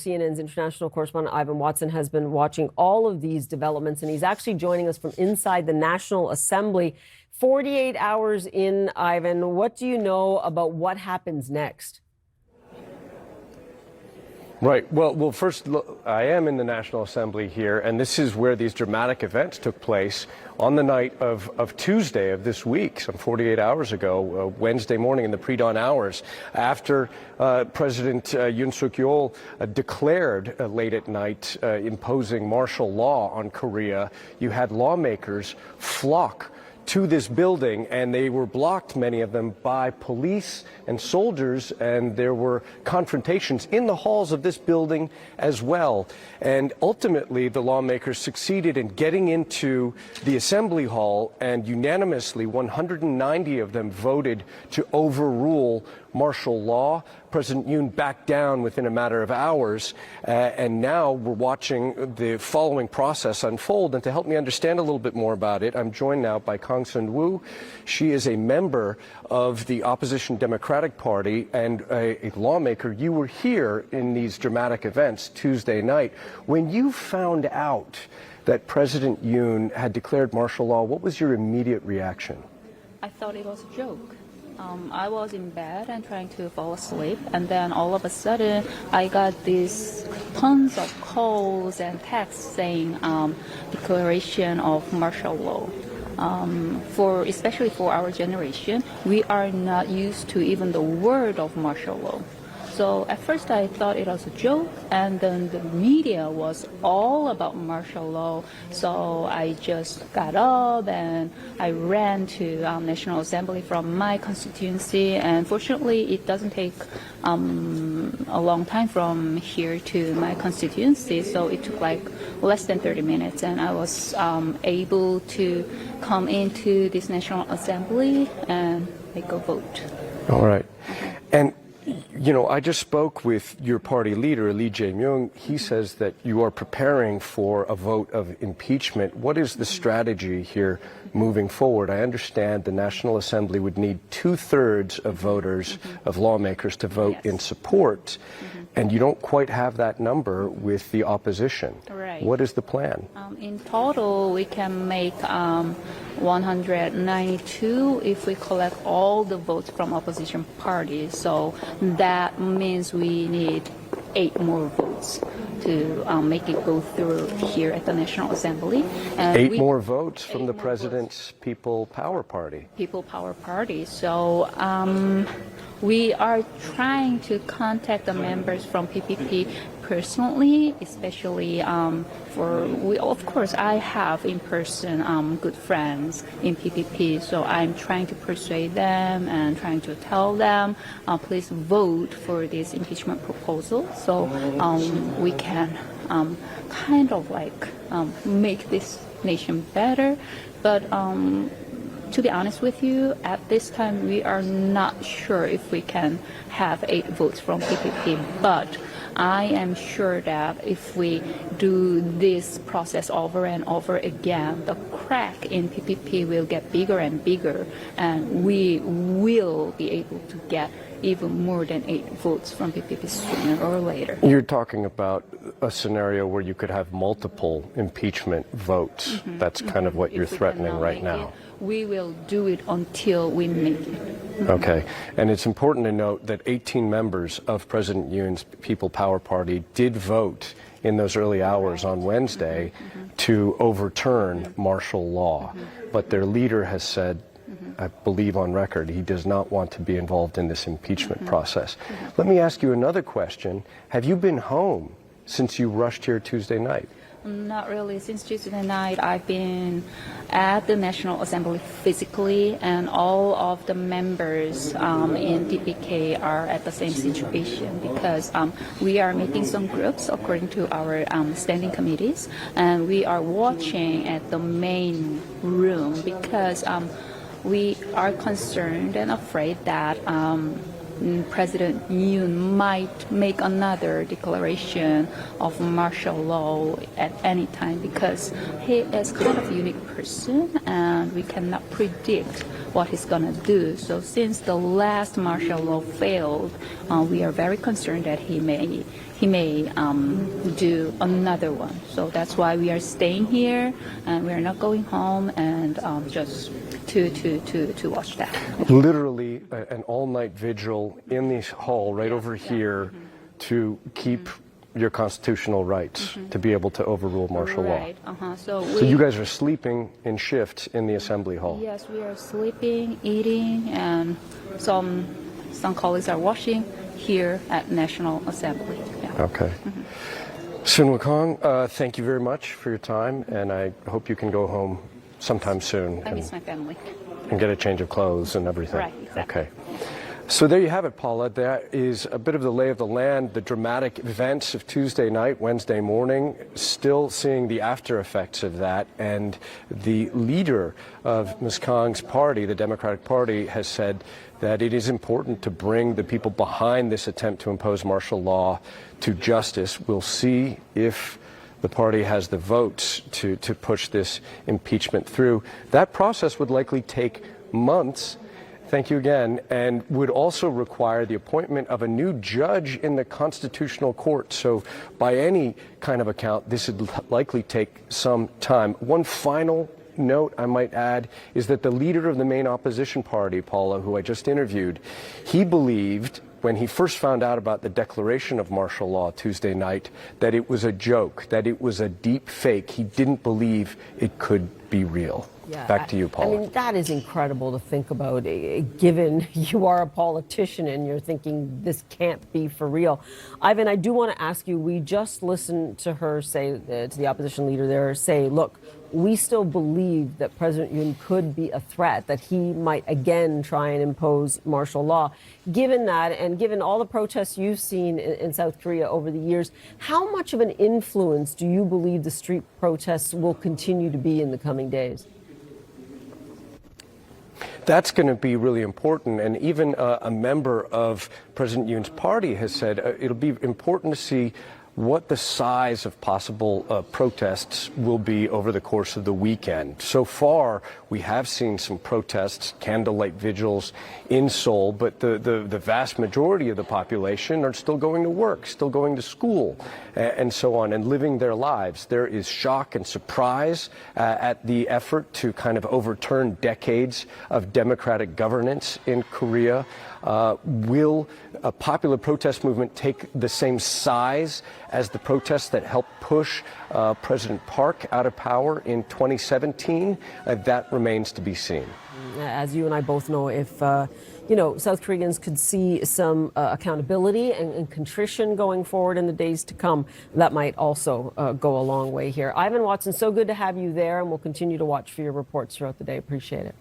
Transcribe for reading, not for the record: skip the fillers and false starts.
CNN's international correspondent Ivan Watson has been watching all of these developments, and he's actually joining us from inside the National Assembly. 48 hours in, Ivan, what do you know about what happens next? Right. Well, first, look, I am in the National Assembly here, and this is where these dramatic events took place on the night of Tuesday of this week, some 48 hours ago, Wednesday morning in the pre-dawn hours, after President Yoon Suk-yeol declared late at night imposing martial law on Korea. You had lawmakers flock to this building, and they were blocked, many of them, by police and soldiers, and there were confrontations in the halls of this building as well. And ultimately, the lawmakers succeeded in getting into the Assembly Hall, and unanimously, 190 of them voted to overrule martial law. President Yoon backed down within a matter of hours, and now we're watching the following process unfold. And to help me understand a little bit more about it, I'm joined now by Kang Sun-woo. She is a member of the opposition Democratic Party and a lawmaker. You were here in these dramatic events Tuesday night. When you found out that President Yoon had declared martial law, what was your immediate reaction? I thought it was a joke. I was in bed and trying to fall asleep, and then all of a sudden I got these tons of calls and texts saying declaration of martial law. Especially for our generation, we are not used to even the word of martial law. So at first I thought it was a joke, and then the media was all about martial law. So I just got up and I ran to National Assembly from my constituency, and fortunately it doesn't take a long time from here to my constituency, so it took like less than 30 minutes, and I was able to come into this National Assembly and make a vote. All right. And you know, I just spoke with your party leader, Lee Jae-myung. He says that you are preparing for a vote of impeachment. What is the strategy here moving forward? I understand the National Assembly would need 2/3 of voters, of lawmakers, to vote in support, and you don't quite have that number with the opposition. Right. What is the plan? In total, we can make 192 if we collect all the votes from opposition parties. So that means we need 8 more votes to make it go through here at the National Assembly. And 8 more votes from the President's People Power Party. People Power Party. So we are trying to contact the members from PPP personally, especially of course, I have in person good friends in PPP, so I'm trying to persuade them and trying to tell them, please vote for this impeachment proposal, so we can kind of like make this nation better. But to be honest with you, at this time we are not sure if we can have 8 votes from PPP, but I am sure that if we do this process over and over again, the crack in PPP will get bigger and bigger, and we will be able to get even more than 8 votes from PPP sooner or later. You're talking about a scenario where you could have multiple impeachment votes. That's kind of what you're threatening right now. We will do it until we make it. Okay. And it's important to note that 18 members of President Yoon's People Power Party did vote in those early hours on Wednesday to overturn martial law. But their leader has said, I believe on record, he does not want to be involved in this impeachment process. Let me ask you another question. Have you been home since you rushed here Tuesday night? Not really. Since Tuesday night, I've been at the National Assembly physically, and all of the members in DPK are at the same situation because we are making some groups according to our standing committees, and we are watching at the main room because we are concerned and afraid that President Yoon might make another declaration of martial law at any time because he is kind of a unique person and we cannot predict what he's going to do. So since the last martial law failed, we are very concerned that he may do another one. So that's why we are staying here and we are not going home and just to watch that. Literally an all-night vigil in the hall right over here to keep your constitutional rights to be able to overrule martial law. So you guys are sleeping in shifts in the assembly hall. Yes, we are sleeping, eating, and some colleagues are washing here at National Assembly. Yeah. Okay. Sun Wukong, thank you very much for your time, and I hope you can go home sometime soon. I miss my family. And get a change of clothes and everything. Right, exactly. Okay. So there you have it, Paula. That is a bit of the lay of the land, the dramatic events of Tuesday night, Wednesday morning, still seeing the after effects of that. And the leader of Ms. Kang's party, the Democratic Party, has said that it is important to bring the people behind this attempt to impose martial law to justice. We'll see if the party has the votes to push this impeachment through. That process would likely take months. Thank you again, and would also require the appointment of a new judge in the Constitutional Court. So by any kind of account, this would likely take some time. One final note I might add is that the leader of the main opposition party, Paula, who I just interviewed, he believed when he first found out about the declaration of martial law Tuesday night that it was a joke, that it was a deep fake. He didn't believe it could be real. Yeah, back to you, Paula. I mean, that is incredible to think about, given you are a politician and you're thinking this can't be for real. Ivan, I do want to ask you, we just listened to her say, to the opposition leader there, say, look, we still believe that President Yoon could be a threat, that he might again try and impose martial law. Given that, and given all the protests you've seen in South Korea over the years, how much of an influence do you believe the street protests will continue to be in the coming days? That's going to be really important. And even a member of President Yoon's party has said it'll be important to see what the size of possible protests will be over the course of the weekend. So far, we have seen some protests, candlelight vigils in Seoul, but the vast majority of the population are still going to work, still going to school, and so on, and living their lives. There is shock and surprise at the effort to kind of overturn decades of democratic governance in Korea. Will a popular protest movement take the same size as the protests that helped push President Park out of power in 2017? That remains to be seen. As you and I both know, if South Koreans could see some accountability and contrition going forward in the days to come, that might also go a long way here. Ivan Watson, so good to have you there, and we'll continue to watch for your reports throughout the day. Appreciate it.